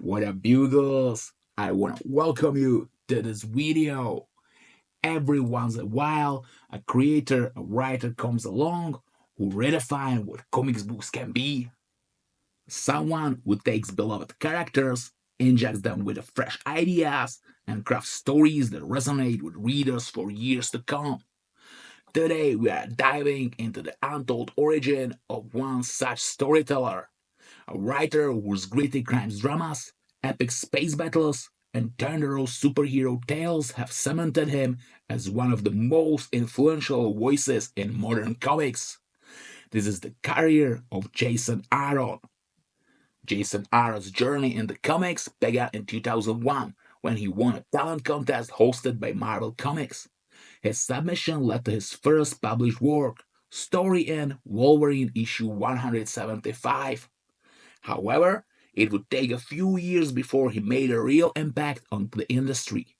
What up, Bugles? I want to welcome you to this video. Every once in a while, a creator, a writer comes along who redefine what comics books can be. Someone who takes beloved characters, injects them with fresh ideas, and crafts stories that resonate with readers for years to come. Today, we are diving into the untold origin of one such storyteller, a writer whose gritty crime dramas, epic space battles, and thunderous superhero tales have cemented him as one of the most influential voices in modern comics. This is the career of Jason Aaron. Jason Aaron's journey in the comics began in 2001 when he won a talent contest hosted by Marvel Comics. His submission led to his first published work, story in Wolverine issue 175. However, it would take a few years before he made a real impact on the industry.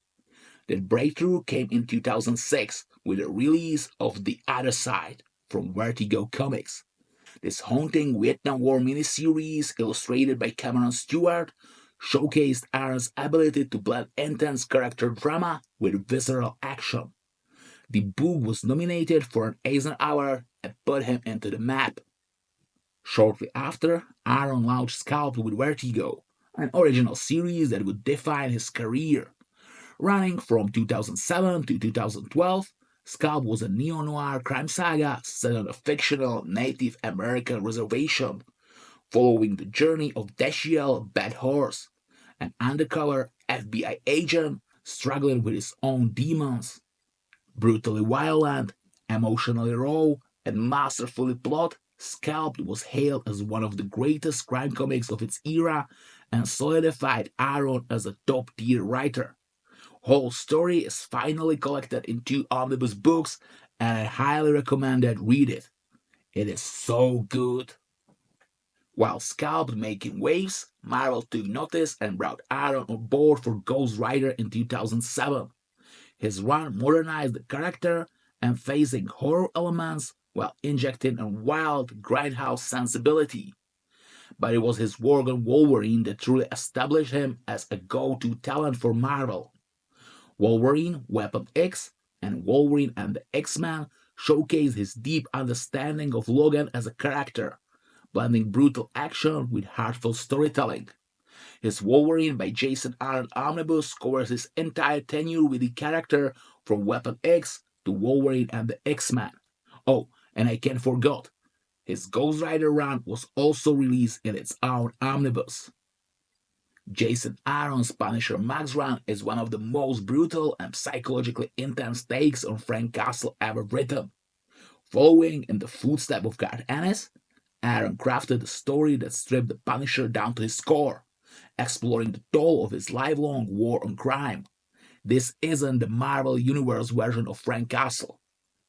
That breakthrough came in 2006 with the release of The Other Side from Vertigo Comics. This haunting Vietnam War miniseries, illustrated by Cameron Stewart, showcased Aaron's ability to blend intense character drama with visceral action. The book was nominated for an Eisner Award and put him into the map. Shortly after, Aaron launched Scalped with Vertigo, an original series that would define his career. Running from 2007 to 2012, Scalped was a neo-noir crime saga set on a fictional Native American reservation, following the journey of Dashiell Bad Horse, an undercover FBI agent struggling with his own demons. Brutally violent, emotionally raw, and masterfully plotted, Scalped was hailed as one of the greatest crime comics of its era and solidified Aaron as a top-tier writer. Whole story is finally collected in 2 omnibus books, and I highly recommend that read it. It is so good. While Scalped making waves, Marvel took notice and brought Aaron on board for Ghost Rider in 2007. His run modernized the character, emphasizing horror elements while injecting a wild grindhouse sensibility. But it was his work on Wolverine that truly established him as a go-to talent for Marvel. Wolverine, Weapon X, and Wolverine and the X-Men showcase his deep understanding of Logan as a character, blending brutal action with heartfelt storytelling. His Wolverine by Jason Aaron Omnibus covers his entire tenure with the character from Weapon X to Wolverine and the X-Men. Oh, and I can't forget, his Ghost Rider run was also released in its own omnibus. Jason Aaron's Punisher Max run is one of the most brutal and psychologically intense takes on Frank Castle ever written. Following in the footsteps of Garth Ennis, Aaron crafted a story that stripped the Punisher down to his core, exploring the toll of his lifelong war on crime. This isn't the Marvel Universe version of Frank Castle.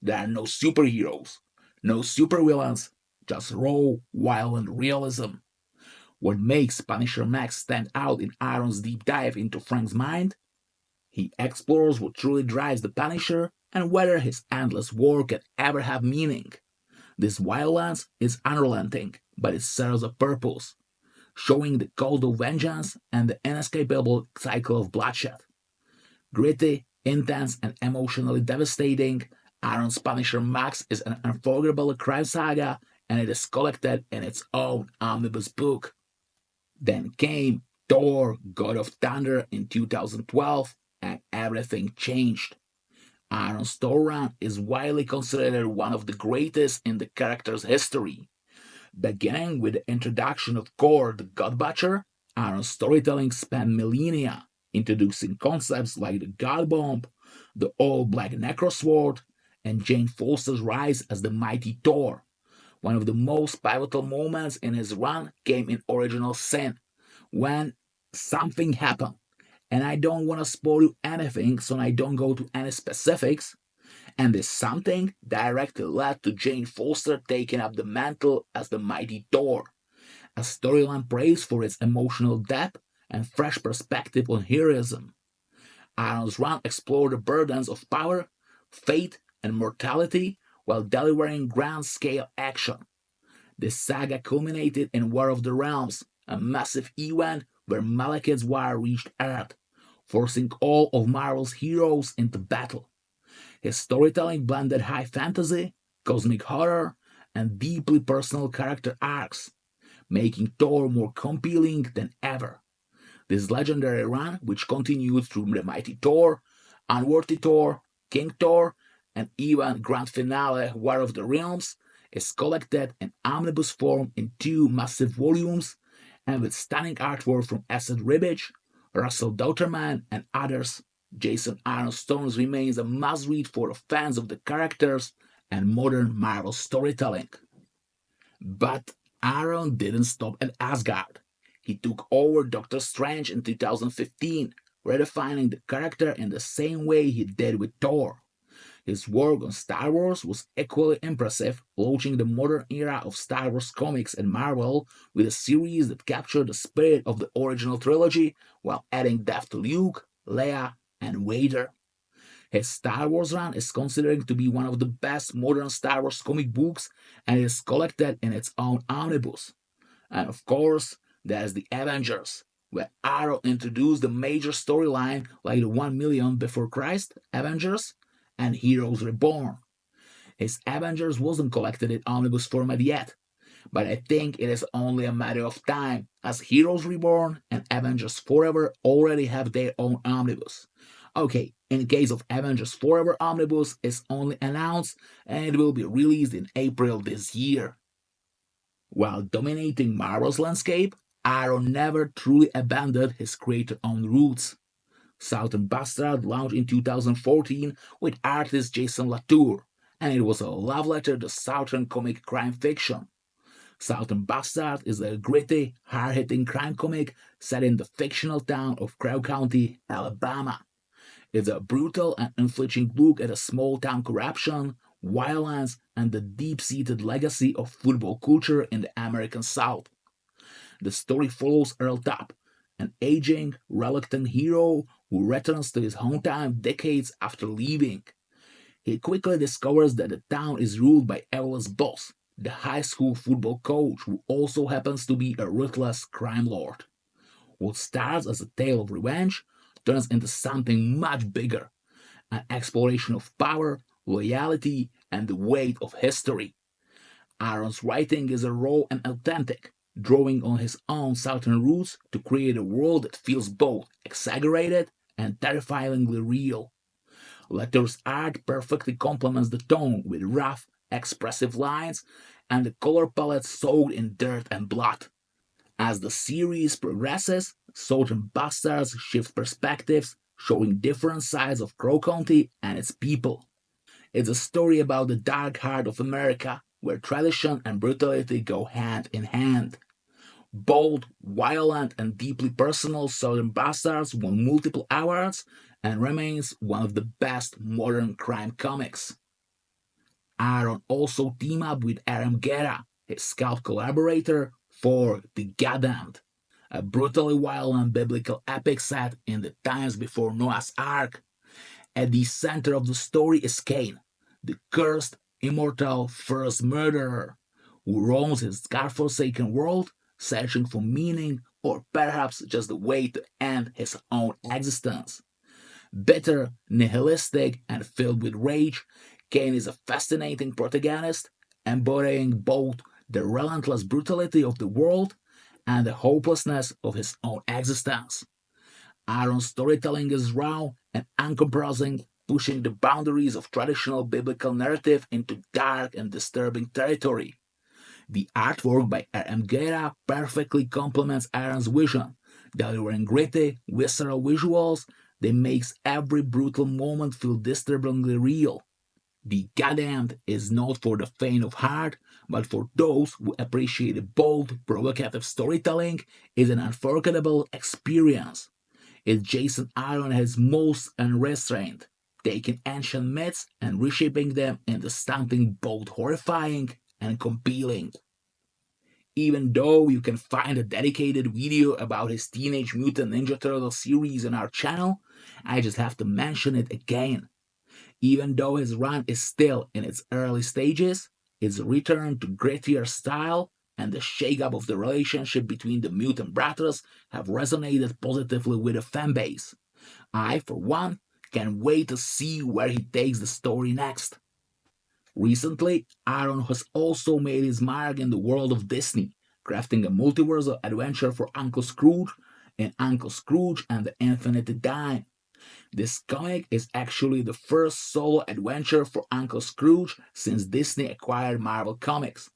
There are no superheroes, no supervillains, just raw, violent realism. What makes Punisher Max stand out in Aaron's deep dive into Frank's mind? He explores what truly drives the Punisher and whether his endless war can ever have meaning. This violence is unrelenting, but it serves a purpose, showing the cult of vengeance and the inescapable cycle of bloodshed. Gritty, intense, and emotionally devastating, Aaron's Punisher Max is an unforgettable crime saga, and it is collected in its own omnibus book. Then came Thor, God of Thunder in 2012, and everything changed. Aaron's Thor run is widely considered one of the greatest in the character's history. Beginning with the introduction of Thor the God Butcher, Aaron's storytelling spanned millennia, introducing concepts like the God Bomb, the all-black Necrosword, and Jane Foster's rise as the mighty Thor. One of the most pivotal moments in his run came in Original Sin, when something happened. And I don't want to spoil you anything, so I don't go to any specifics. And this something directly led to Jane Foster taking up the mantle as the mighty Thor, a storyline praised for its emotional depth and fresh perspective on heroism. Aaron's run explored the burdens of power, fate, and mortality while delivering grand-scale action. This saga culminated in War of the Realms, a massive event where Malekith's war reached Earth, forcing all of Marvel's heroes into battle. His storytelling blended high fantasy, cosmic horror, and deeply personal character arcs, making Thor more compelling than ever. This legendary run, which continued through the Mighty Thor, Unworthy Thor, King Thor, and even grand finale War of the Realms, is collected in omnibus form in 2 massive volumes and with stunning artwork from Asad Ribic, Russell Dauterman, and others. Jason Aaron Storms remains a must-read for the fans of the characters and modern Marvel storytelling. But Aaron didn't stop at Asgard. He took over Doctor Strange in 2015, redefining the character in the same way he did with Thor. His work on Star Wars was equally impressive, launching the modern era of Star Wars comics and Marvel with a series that captured the spirit of the original trilogy while adding depth to Luke, Leia, and Vader. His Star Wars run is considered to be one of the best modern Star Wars comic books and is collected in its own omnibus. And of course, there's the Avengers, where Aaron introduced the major storyline like the 1 million before Christ Avengers and Heroes Reborn. His Avengers wasn't collected in omnibus format yet, but I think it is only a matter of time as Heroes Reborn and Avengers Forever already have their own omnibus. Okay, in case of Avengers Forever omnibus is only announced and it will be released in April this year. While dominating Marvel's landscape, Aaron never truly abandoned his creator-owned roots. Southern Bastard launched in 2014 with artist Jason Latour, and it was a love letter to Southern comic crime fiction. Southern Bastard is a gritty, hard-hitting crime comic set in the fictional town of Crow County, Alabama. It's a brutal and unflinching look at a small-town corruption, violence, and the deep-seated legacy of football culture in the American South. The story follows Earl Tubb, an aging, reluctant hero who returns to his hometown decades after leaving. He quickly discovers that the town is ruled by Evelyn's boss, the high school football coach who also happens to be a ruthless crime lord. What starts as a tale of revenge turns into something much bigger, an exploration of power, loyalty, and the weight of history. Aaron's writing is raw and authentic, drawing on his own Southern roots to create a world that feels both exaggerated and terrifyingly real. Latour's art perfectly complements the tone with rough, expressive lines and the color palette soaked in dirt and blood. As the series progresses, Southern Bastards shift perspectives, showing different sides of Crow County and its people. It's a story about the dark heart of America, where tradition and brutality go hand in hand. Bold, violent, and deeply personal, Southern Bastards won multiple awards and remains one of the best modern crime comics. Aaron also teamed up with Aram Guerra, his Scalped collaborator, for The Goddamned, a brutally violent biblical epic set in the times before Noah's Ark. At the center of the story is Cain, the cursed, immortal first murderer, who roams his godforsaken world, searching for meaning or perhaps just a way to end his own existence. Bitter, nihilistic, and filled with rage, Cain is a fascinating protagonist, embodying both the relentless brutality of the world and the hopelessness of his own existence. Aaron's storytelling is raw and uncompromising, pushing the boundaries of traditional biblical narrative into dark and disturbing territory. The artwork by R.M. Guerra perfectly complements Aaron's vision, delivering gritty, visceral visuals that makes every brutal moment feel disturbingly real. The Goddamned is not for the faint of heart, but for those who appreciate bold, provocative storytelling. Is an unforgettable experience. It's Jason Aaron at his most unrestrained, taking ancient myths and reshaping them into something both horrifying and compelling. Even though you can find a dedicated video about his Teenage Mutant Ninja Turtle series on our channel, I just have to mention it again. Even though his run is still in its early stages, his return to grittier style and the shakeup of the relationship between the mutant brothers have resonated positively with the fanbase. I, for one, can't wait to see where he takes the story next. Recently, Aaron has also made his mark in the world of Disney, crafting a multiversal adventure for Uncle Scrooge in Uncle Scrooge and the Infinite Dime. This comic is actually the first solo adventure for Uncle Scrooge since Disney acquired Marvel Comics.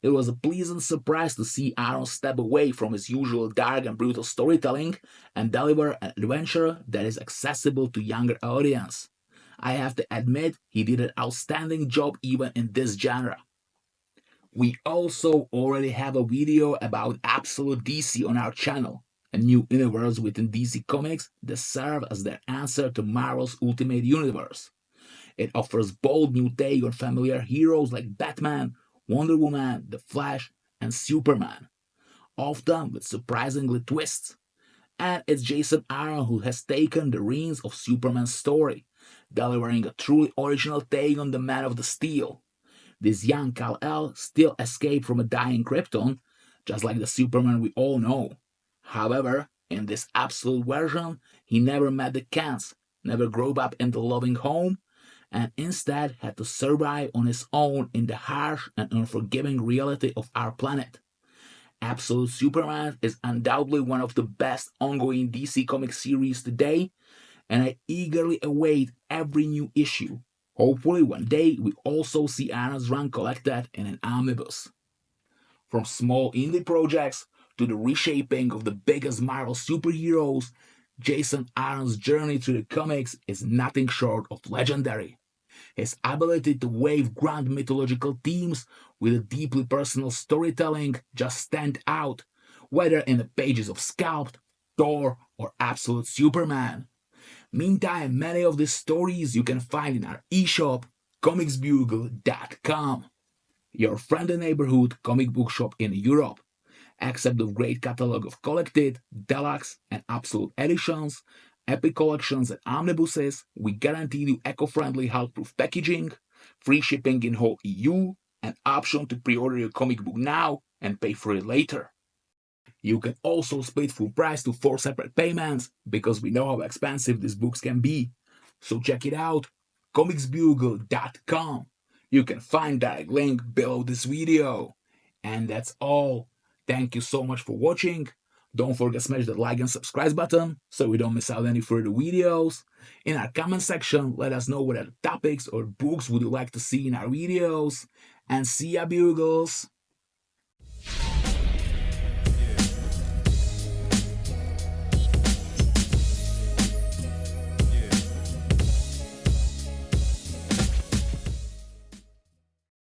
It was a pleasant surprise to see Aaron step away from his usual dark and brutal storytelling and deliver an adventure that is accessible to younger audience. I have to admit, he did an outstanding job even in this genre. We also already have a video about Absolute DC on our channel, a new universe within DC Comics that serves as their answer to Marvel's Ultimate Universe. It offers bold new take on familiar heroes like Batman, Wonder Woman, The Flash, and Superman, often with surprisingly twists. And it's Jason Aaron who has taken the reins of Superman's story, delivering a truly original take on the Man of Steel. This young Kal-El still escaped from a dying Krypton, just like the Superman we all know. However, in this absolute version, he never met the Kents, never grew up in the loving home, and instead had to survive on his own in the harsh and unforgiving reality of our planet. Absolute Superman is undoubtedly one of the best ongoing DC comic series today, and I eagerly await every new issue. Hopefully one day we also see Aaron's run collected in an omnibus. From small indie projects to the reshaping of the biggest Marvel superheroes, Jason Aaron's journey through the comics is nothing short of legendary. His ability to weave grand mythological themes with a deeply personal storytelling just stand out, whether in the pages of Scalped, Thor, or Absolute Superman. Meantime, many of these stories you can find in our eShop, comicsbugle.com, your friendly neighborhood comic book shop in Europe. Except the great catalog of collected, deluxe, and absolute editions, epic collections, and omnibuses, we guarantee you eco-friendly Hulkproof packaging, free shipping in whole EU, and option to pre-order your comic book now and pay for it later. You can also split full price to 4 separate payments because we know how expensive these books can be. So check it out, comicsbugle.com. You can find that link below this video. And that's all. Thank you so much for watching. Don't forget to smash the like and subscribe button so we don't miss out any further videos. In our comment section, let us know what other topics or books would you like to see in our videos. And see ya, Bugles!